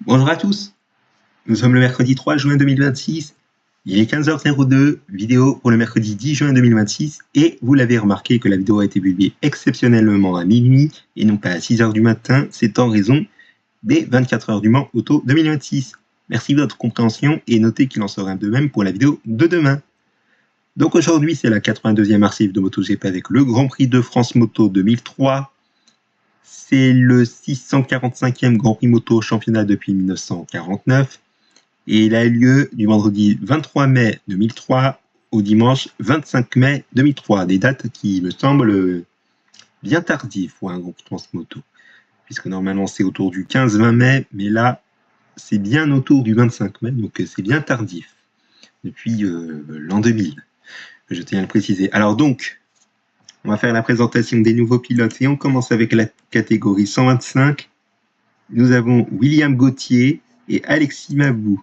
Bonjour à tous, nous sommes le mercredi 3 juin 2026, il est 15h02, vidéo pour le mercredi 10 juin 2026 et vous l'avez remarqué que la vidéo a été publiée exceptionnellement à minuit et non pas à 6h du matin, c'est en raison des 24 heures du Mans Auto 2026. Merci de votre compréhension et notez qu'il en sera de même pour la vidéo de demain. Donc aujourd'hui c'est la 82e archive de MotoGP avec le Grand Prix de France Moto 2003. C'est le 645e Grand Prix Moto championnat depuis 1949 et il a eu lieu du vendredi 23 mai 2003 au dimanche 25 mai 2003. Des dates qui me semblent bien tardives pour un Grand Prix de France Moto, puisque normalement c'est autour du 15-20 mai, mais là c'est bien autour du 25 mai, donc c'est bien tardif, depuis l'an 2000, je tiens à le préciser. Alors donc, on va faire la présentation des nouveaux pilotes et on commence avec la catégorie 125. Nous avons William Gauthier et Alexis Mabou.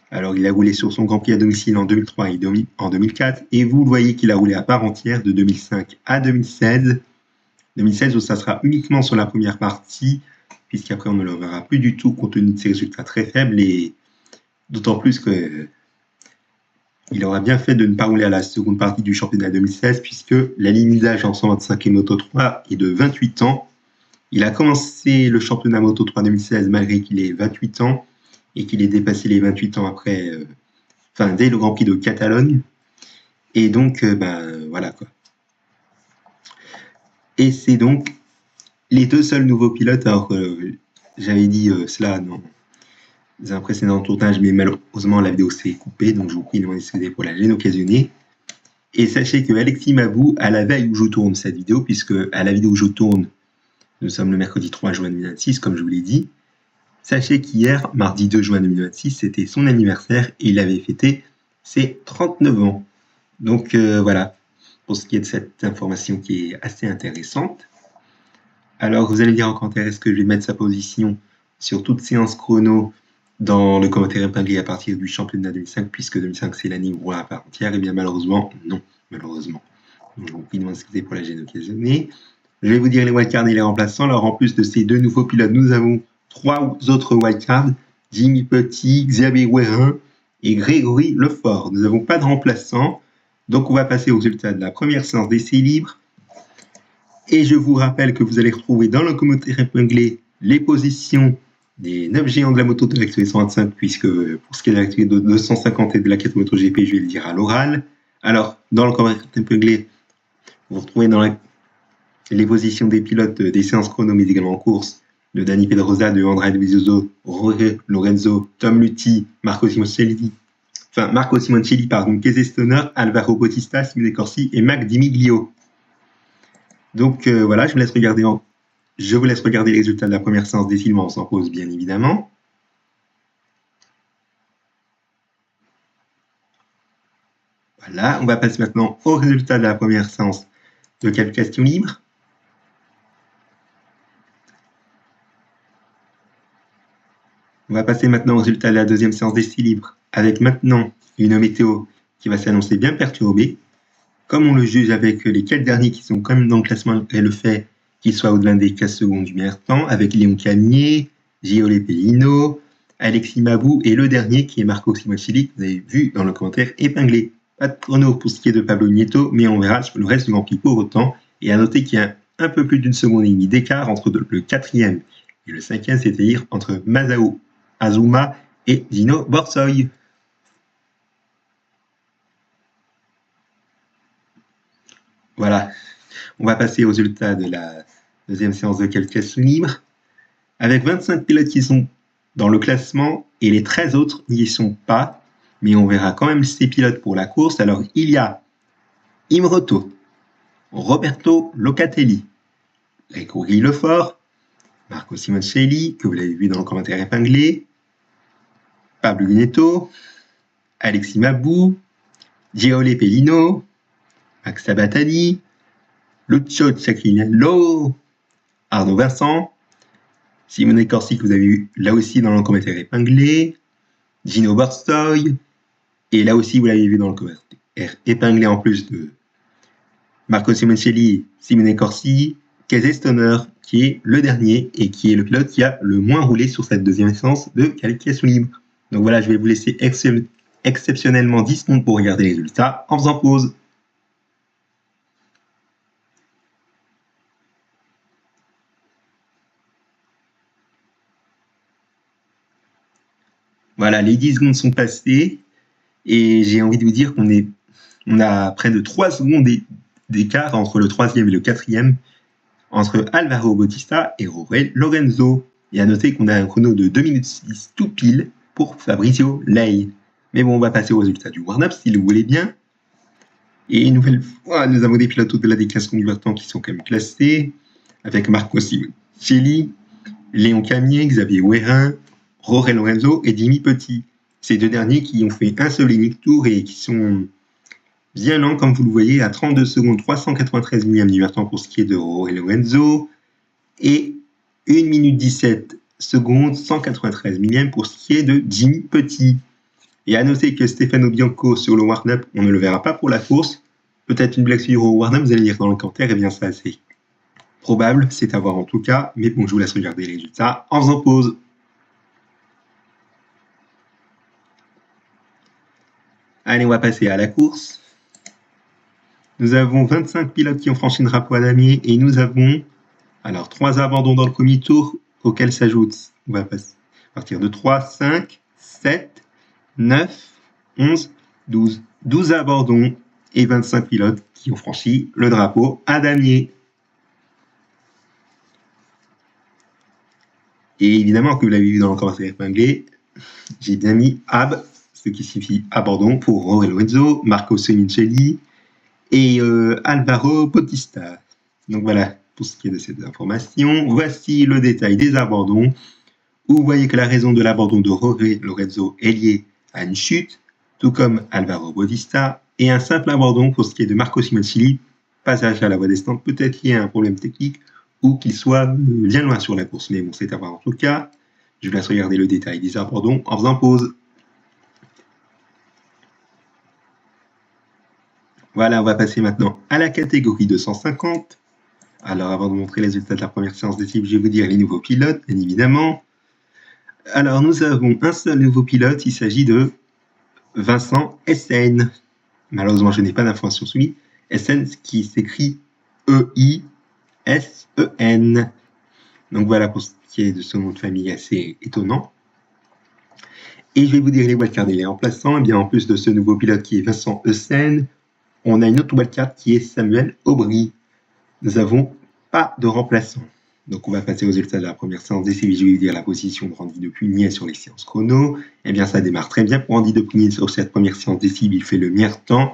Alors, il a roulé sur son Grand Prix à domicile en 2003 et en 2004. Et vous voyez qu'il a roulé à part entière de 2005 à 2016. 2016 où ça sera uniquement sur la première partie, puisqu'après on ne le verra plus du tout compte tenu de ses résultats très faibles. Et d'autant plus que il aura bien fait de ne pas rouler à la seconde partie du championnat 2016, puisque la limite d'âge en 125 et Moto 3 est de 28 ans. Il a commencé le championnat Moto 3 2016 malgré qu'il ait 28 ans et qu'il ait dépassé les 28 ans après, dès le Grand Prix de Catalogne. Et donc, voilà quoi. Et c'est donc les deux seuls nouveaux pilotes. Alors, j'avais dit cela dans un précédent tournage, mais malheureusement la vidéo s'est coupée, donc je vous prie de m'en excuser pour la gêne occasionnée. Et sachez que Alexis Mabou, à la veille où je tourne cette vidéo, puisque à la vidéo où je tourne, nous sommes le mercredi 3 juin 2026, comme je vous l'ai dit. Sachez qu'hier, mardi 2 juin 2026, c'était son anniversaire et il avait fêté ses 39 ans. Donc voilà, pour ce qui est de cette information qui est assez intéressante. Alors vous allez dire en commentaire, est-ce que je vais mettre sa position sur toute séance chrono dans le commentaire épinglé à partir du championnat 2005, puisque 2005 c'est l'année où on roule à part entière? Et bien malheureusement, non, malheureusement. Donc je vous prie de m'excuser pour la gêne occasionnée. Je vais vous dire les wildcards et les remplaçants. Alors en plus de ces deux nouveaux pilotes, nous avons trois autres wildcards, Jimmy Petit, Xavier Guérin et Grégory Lefort. Nous n'avons pas de remplaçants, donc on va passer au résultat de la première séance d'essai libre. Et je vous rappelle que vous allez retrouver dans le commentaire épinglé les positions des 9 géants de la moto de l'actualité 125, puisque pour ce qui est de l'actualité de 250 et de la 4 MotoGP, je vais le dire à l'oral. Alors, dans le commentaire épinglé, vous retrouvez dans les positions des pilotes des séances chrono, mais également en course, de Dani Pedrosa, de Andrea Dovizioso, Jorge Lorenzo, Tom Luthi, Marco Simoncelli, Casey Stoner, Alvaro Bautista, Simone Corsi et Mac Di Miglio. Donc voilà, je vous laisse regarder les résultats de la première séance d'essai libre en pause, bien évidemment. Voilà, on va passer maintenant au résultat de la première séance de qualification libre. On va passer maintenant au résultat de la deuxième séance d'essai libre, avec maintenant une météo qui va s'annoncer bien perturbée. Comme on le juge avec les 4 derniers qui sont quand même dans le classement et le fait qu'ils soient au-delà des 15 secondes du meilleur temps, avec Léon Camier, Giole Pellino, Alexis Mabou et le dernier qui est Marco Simoncelli, que vous avez vu dans le commentaire épinglé. Pas de chrono pour ce qui est de Pablo Nieto, mais on verra sur le reste du Grand Prix pour autant. Et à noter qu'il y a un peu plus d'une seconde et demie d'écart entre le 4e et le 5e, c'est-à-dire entre Masao Azuma et Gino Borsoy. Voilà, on va passer aux résultats de la deuxième séance de qualification libre, avec 25 pilotes qui sont dans le classement et les 13 autres n'y sont pas, mais on verra quand même ces pilotes pour la course. Alors il y a Imroto, Roberto Locatelli, Grégory Lefort, Marco Simoncelli, que vous l'avez vu dans le commentaire épinglé, Pablo Neto, Alexis Mabou, Giole Pellino, Max Sabatani, Lucio Ciacchiniello, Arnaud Vincent, Simone Corsi, que vous avez vu là aussi dans le commentaire épinglé, Gino Borsoy, et là aussi vous l'avez vu dans le commentaire épinglé en plus de Marco Simoncelli, Simone Corsi, Casey Stoner, qui est le dernier et qui est le pilote qui a le moins roulé sur cette deuxième séance de qualification libre. Donc voilà, je vais vous laisser exceptionnellement 10 secondes pour regarder les résultats en faisant pause. Voilà, les 10 secondes sont passées et j'ai envie de vous dire qu'on a près de 3 secondes d'écart entre le troisième et le quatrième, entre Álvaro Bautista et Jorge Lorenzo. Et à noter qu'on a un chrono de 2 minutes 6 tout pile pour Fabrizio Ley. Mais bon, on va passer au résultat du warm-up si vous voulez bien. Et une nouvelle fois, nous avons des pilotes au-delà des 15 secondes du temps qui sont quand même classés, avec Marco Simoncelli, Léon Camier, Xavier Guérin, Jorge Lorenzo et Jimmy Petit. Ces deux derniers qui ont fait un seul unique tour et qui sont bien lents, comme vous le voyez, à 32 secondes, 393 millième du temps pour ce qui est de Jorge Lorenzo, et 1 minute 17 secondes, 193 millième pour ce qui est de Jimmy Petit. Et à noter que Stefano Bianco sur le warm-up, on ne le verra pas pour la course. Peut-être une blague sur au warm-up, vous allez lire dans le commentaire, et bien ça c'est probable, c'est à voir en tout cas, mais bon, je vous laisse regarder les résultats en faisant pause. Allez, on va passer à la course. Nous avons 25 pilotes qui ont franchi le drapeau à damier et nous avons 3 abandons dans le premier tour auxquels s'ajoutent, on va partir de 3, 5, 7, 9, 11, 12. 12 abandons et 25 pilotes qui ont franchi le drapeau à damier. Et évidemment, que vous l'avez vu dans le commentaire épinglé, j'ai bien mis AB, ce qui signifie abandon pour Jorge Lorenzo, Marco Simoncelli et Álvaro Bautista. Donc voilà pour ce qui est de cette information. Voici le détail des abandons. Vous voyez que la raison de l'abandon de Jorge Lorenzo est liée à une chute, tout comme Álvaro Bautista, et un simple abandon pour ce qui est de Marco Simoncelli, passage à la voie descente, peut-être lié à un problème technique ou qu'il soit bien loin sur la course. Mais bon, c'est à voir en tout cas. Je vous laisse regarder le détail des abandons en faisant pause. Voilà, on va passer maintenant à la catégorie 250. Alors, avant de montrer les résultats de la première séance d'essai, je vais vous dire les nouveaux pilotes, bien évidemment. Alors, nous avons un seul nouveau pilote, il s'agit de Vincent Essen. Malheureusement, je n'ai pas d'informations sur lui. Essen, qui s'écrit E-I-S-E-N. Donc voilà pour ce qui est de son nom de famille assez étonnant. Et je vais vous dire les wildcards et les remplaçants. Et bien, en plus de ce nouveau pilote qui est Vincent Essen, on a une autre wildcard qui est Samuel Aubry. Nous n'avons pas de remplaçant. Donc on va passer aux résultats de la première séance d'essai. Je vais vous dire la position de Randy de Pugnier sur les séances chrono. Eh bien, ça démarre très bien pour Randy de Pugnier sur cette première séance d'essai. Il fait le meilleur temps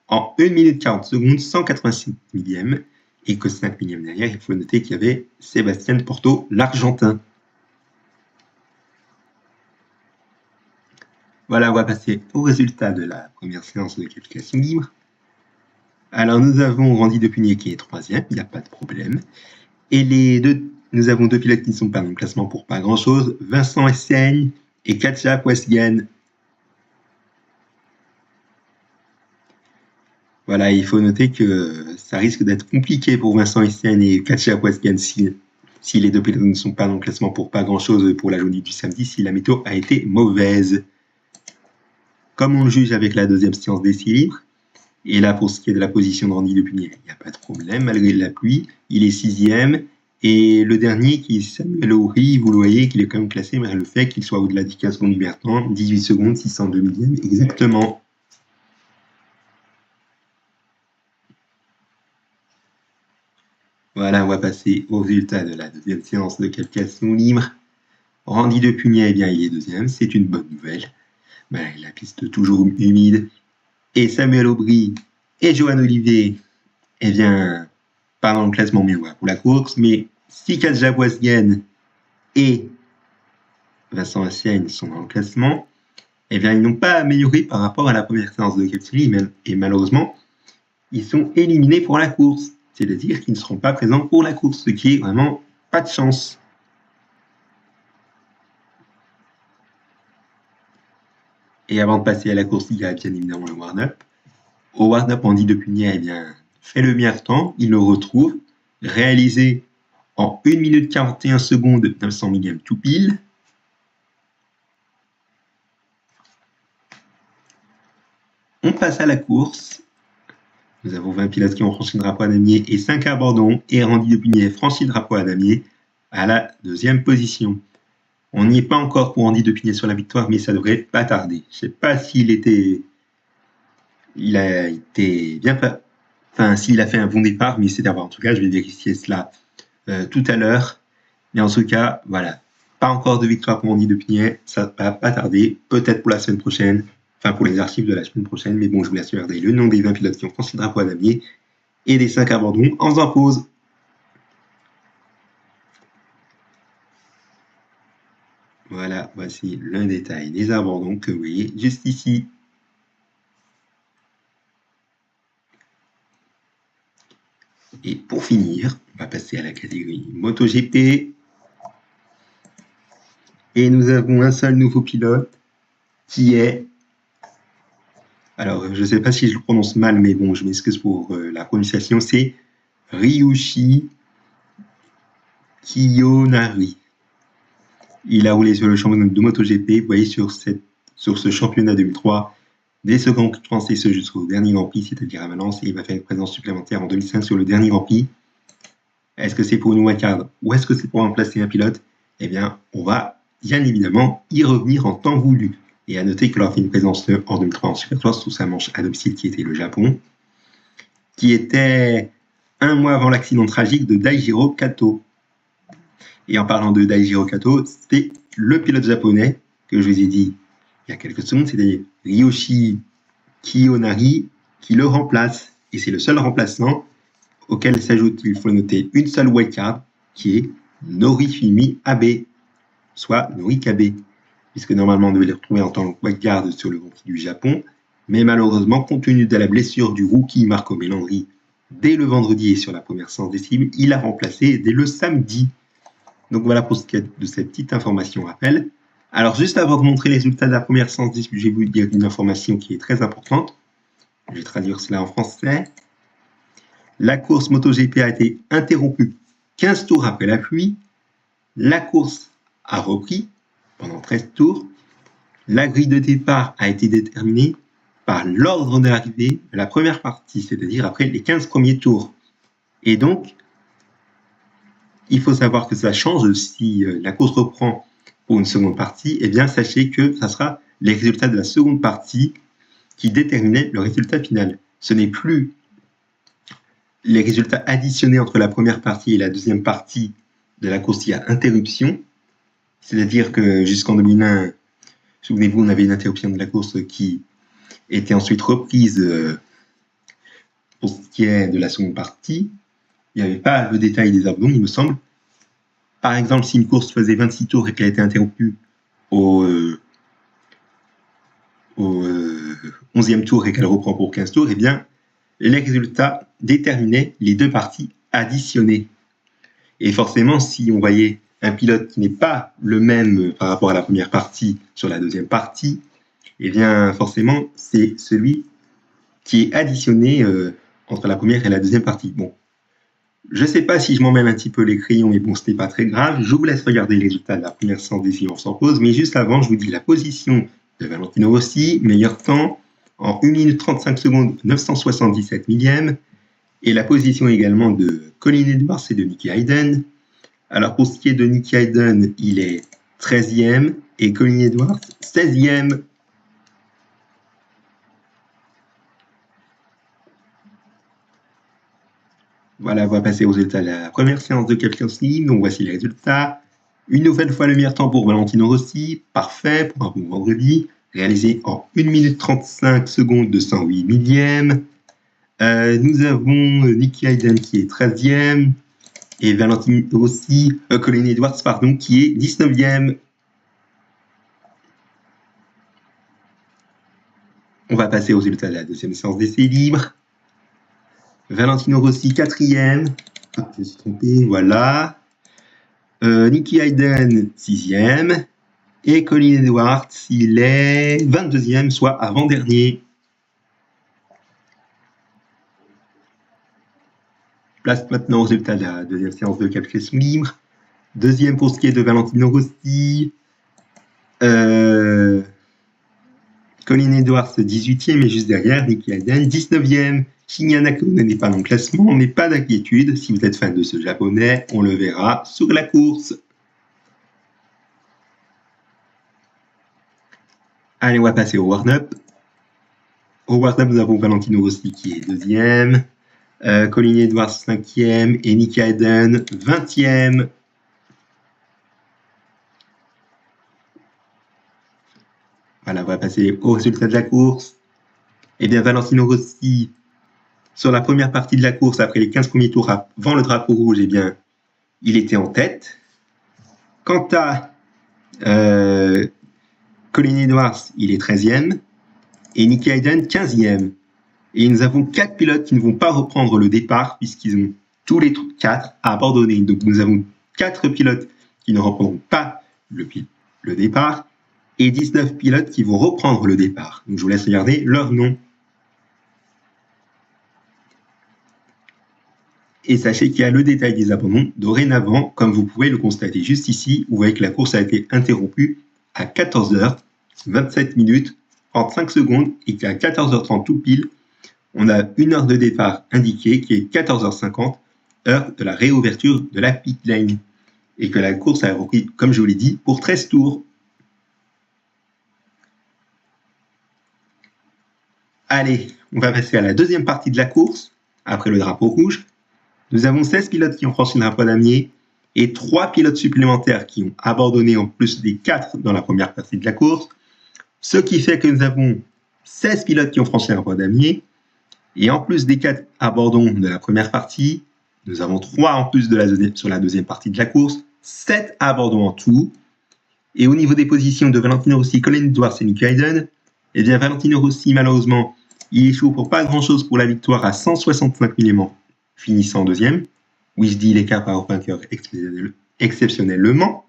en 1 minute 40 secondes, 186 millième. Et que 5 millièmes derrière, il faut noter qu'il y avait Sébastien Porto, l'Argentin. Voilà, on va passer aux résultats de la première séance de qualification libre. Alors, nous avons Randy de Pugnier qui est troisième, il n'y a pas de problème. Et nous avons deux pilotes qui ne sont pas dans le classement pour pas grand-chose, Vincent Essen et Katja Poisgen. Voilà, il faut noter que ça risque d'être compliqué pour Vincent Essen et Katja Poisgen si les deux pilotes ne sont pas dans le classement pour pas grand-chose pour la journée du samedi, si la météo a été mauvaise. Comme on le juge avec la deuxième séance d'essai libre, et là, pour ce qui est de la position de Randy de Pugnier, il n'y a pas de problème, malgré la pluie. Il est sixième. Et le dernier, qui est Samuel Aubry, vous le voyez qu'il est quand même classé, mais le fait qu'il soit au-delà des 15 secondes du temps, 18 secondes, 602 millièmes, exactement. Voilà, on va passer au résultat de la deuxième séance de qualification libre. Randy de Pugnier, eh bien, il est deuxième, c'est une bonne nouvelle. Malgré la piste toujours humide. Et Samuel Aubry et Johan Olivier, eh bien, pas dans le classement, mais voilà, pour la course. Mais si Katja Poisgen et Vincent Essen sont dans le classement, eh bien, ils n'ont pas amélioré par rapport à la première séance de qualification et malheureusement, ils sont éliminés pour la course. C'est-à-dire qu'ils ne seront pas présents pour la course, ce qui est vraiment pas de chance. Et avant de passer à la course, il y a bien évidemment le warm-up. Au warm-up, Randy de Pugnier, eh bien, fait le meilleur temps, il le retrouve, réalisé en 1 minute 41 secondes 900 millième tout pile. On passe à la course. Nous avons 20 pilotes qui ont franchi le drapeau à damier et 5 à abandon. Et Randy Depugnet franchit le drapeau à damier à la 2e position. On n'y est pas encore pour Randy Depugnet sur la victoire, mais ça devrait pas tarder. Je ne sais pas s'il était... Il a été bien... Enfin, s'il a fait un bon départ, mais c'est d'avoir. En tout cas, je vais vérifier cela tout à l'heure. Mais en tout cas, voilà. Pas encore de victoire pour Randy Depugnet. Ça va pas tarder. Peut-être pour la semaine prochaine. Enfin, pour les archives de la semaine prochaine. Mais bon, je vous laisse regarder le nom des 20 pilotes qui ont franchi le drapeau à damier et des 5 abandons en faisant pause. Voilà, voici le détail des abandons que vous voyez juste ici. Et pour finir, on va passer à la catégorie MotoGP. Et nous avons un seul nouveau pilote qui est... Alors, je ne sais pas si je le prononce mal, mais bon, je m'excuse pour la prononciation. C'est Ryushi Kiyonari. Il a roulé sur le championnat de MotoGP. Vous voyez sur ce championnat 2003, des secondes français se jusqu'au dernier Grand Prix, c'est-à-dire à Valence, et il va faire une présence supplémentaire en 2005 sur le dernier Grand Prix. Est-ce que c'est pour une wildcard ou est-ce que c'est pour remplacer un pilote? Eh bien, on va bien évidemment y revenir en temps voulu. Et à noter qu'il aura fait une présence en 2003 en Supercross sous sa manche à domicile qui était le Japon, qui était un mois avant l'accident tragique de Daijiro Kato. Et en parlant de Daijiro Kato, c'est le pilote japonais que je vous ai dit il y a quelques secondes, c'est-à-dire Ryushi Kiyonari, qui le remplace. Et c'est le seul remplaçant auquel s'ajoute, il faut noter, une seule wildcard, qui est Norifumi Abe, soit Norikabe, puisque normalement on devait les retrouver en tant que wildcard sur le Grand Prix du Japon, mais malheureusement, compte tenu de la blessure du rookie Marco Melandri dès le vendredi et sur la première séance des cibles, il a remplacé dès le samedi. Donc voilà pour ce qui est de cette petite information rappel. Alors juste avant de montrer les résultats de la première séance des cibles, je vais vous dire une information qui est très importante. Je vais traduire cela en français. La course MotoGP a été interrompue 15 tours après la pluie. La course a repris pendant 13 tours. La grille de départ a été déterminée par l'ordre de l'arrivée de la première partie, c'est-à-dire après les 15 premiers tours. Et donc, il faut savoir que ça change si la course reprend pour une seconde partie. Eh bien, sachez que ça sera les résultats de la seconde partie qui déterminaient le résultat final. Ce n'est plus les résultats additionnés entre la première partie et la deuxième partie de la course qui a interruption. C'est-à-dire que jusqu'en 2001, souvenez-vous, on avait une interruption de la course qui était ensuite reprise pour ce qui est de la seconde partie. Il n'y avait pas le détail des abandons, il me semble. Par exemple, si une course faisait 26 tours et qu'elle a été interrompue au 11e tour et qu'elle reprend pour 15 tours, eh bien, les résultats déterminaient les deux parties additionnées. Et forcément, si on voyait un pilote qui n'est pas le même par rapport à la première partie sur la deuxième partie, eh bien, forcément, c'est celui qui est additionné entre la première et la deuxième partie. Bon, je ne sais pas si je m'emmêle un petit peu les crayons, mais bon, ce n'est pas très grave. Je vous laisse regarder les résultats de la première séance des séances sans pause, mais juste avant, je vous dis la position de Valentino Rossi, meilleur temps, en 1 minute 35 secondes, 977 millièmes, et la position également de Colin Edwards et de Nicky Hayden. Alors, pour ce qui est de Nicky Hayden, il est 13e, et Colin Edwards, 16e. Voilà, on va passer aux résultats de la première séance de Captain Slim. Donc voici les résultats. Une nouvelle fois le meilleur temps pour Valentino Rossi, parfait pour un bon vendredi, réalisé en 1 minute 35 secondes 208 millièmes. Nous avons Nicky Hayden qui est 13e et Valentino Rossi, Colin Edwards pardon, qui est 19e. On va passer aux résultats de la deuxième séance d'essai libre. Valentino Rossi 4e. Ah, je me suis trompé, voilà. Nicky Hayden 6e. Et Colin Edwards, il est 22e, soit avant-dernier. Place maintenant au résultat de la deuxième séance de qualification libre. Deuxième pour ce qui est de Valentino Rossi. Colin Edwards 18e et juste derrière Nicky Hayden 19e. Shinya Nakano n'est pas dans le classement, mais pas d'inquiétude. Si vous êtes fan de ce japonais, on le verra sur la course. Allez, on va passer au warm-up. Au warm-up, nous avons Valentino Rossi qui est deuxième, Colin Edwards 5e et Nicky Hayden 20e. Voilà, on va passer au résultat de la course. Eh bien, Valentino Rossi, sur la première partie de la course, après les 15 premiers tours avant le drapeau rouge, eh bien, il était en tête. Quant à Colin Edwards, il est 13e. Et Nicky Hayden, 15e. Et nous avons 4 pilotes qui ne vont pas reprendre le départ, puisqu'ils ont tous les 4 abandonné. Donc, nous avons 4 pilotes qui ne reprendront pas le départ, et 19 pilotes qui vont reprendre le départ. Donc, je vous laisse regarder leurs noms. Et sachez qu'il y a le détail des abandons. Dorénavant, comme vous pouvez le constater juste ici, vous voyez que la course a été interrompue à 14h, 27 minutes, 35 secondes, et qu'à 14h30 tout pile, on a une heure de départ indiquée qui est 14h50, heure de la réouverture de la pit lane. Et que la course a repris, comme je vous l'ai dit, pour 13 tours. Allez, on va passer à la deuxième partie de la course, après le drapeau rouge. Nous avons 16 pilotes qui ont franchi le drapeau damier et 3 pilotes supplémentaires qui ont abandonné en plus des 4 dans la première partie de la course. Ce qui fait que nous avons 16 pilotes qui ont franchi le drapeau damier. Et en plus des 4 abandons de la première partie, nous avons 3 en plus sur la deuxième partie de la course, 7 abandons en tout. Et au niveau des positions de Valentino Rossi, Colin Edwards et Nicky Hayden, eh bien Valentino Rossi, malheureusement, il échoue pour pas grand-chose pour la victoire à 165 millimètres, finissant deuxième. Oui, je dis l'écart par vainqueur exceptionnellement.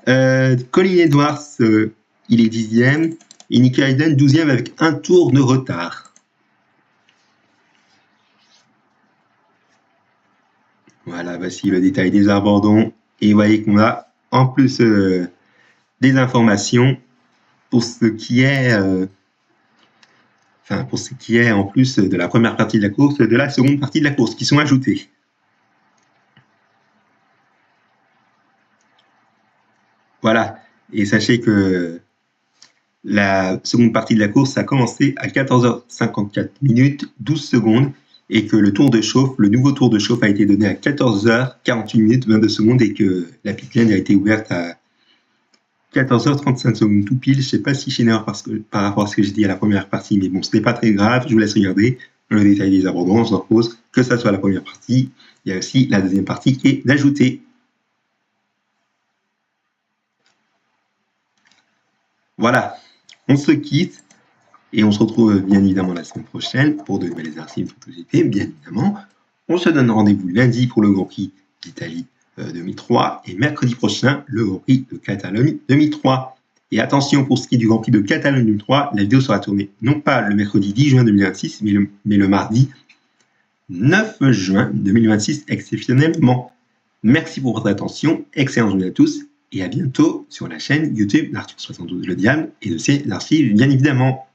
Colin Edwards, il est 10e, et Nicky Hayden 12e avec un tour de retard. Voilà, voici le détail des abandons. Et vous voyez qu'on a en plus des informations pour ce qui est en plus de la première partie de la course, de la seconde partie de la course, qui sont ajoutées. Voilà, et sachez que la seconde partie de la course a commencé à 14h54 minutes 12 secondes et que le nouveau tour de chauffe a été donné à 14h48 minutes 22 secondes et que la pit lane a été ouverte à 14h35 secondes tout pile. Je ne sais pas si je suis une erreur par rapport à ce que j'ai dit à la première partie, mais bon, ce n'est pas très grave. Je vous laisse regarder le détail des abandons. Je propose que ça soit la première partie. Il y a aussi la deuxième partie qui est d'ajoutée. Voilà, on se quitte et on se retrouve bien évidemment la semaine prochaine pour de nouvelles exercices de MotoGP, bien évidemment. On se donne rendez-vous lundi pour le Grand Prix d'Italie 2003 et mercredi prochain le Grand Prix de Catalogne 2003. Et attention, pour ce qui est du Grand Prix de Catalogne 2003, la vidéo sera tournée non pas le mercredi 10 juin 2026, mais le mardi 9 juin 2026 exceptionnellement. Merci pour votre attention, excellente journée à tous et à bientôt sur la chaîne YouTube d'Arthur72 Le Diable et de ses archives bien évidemment.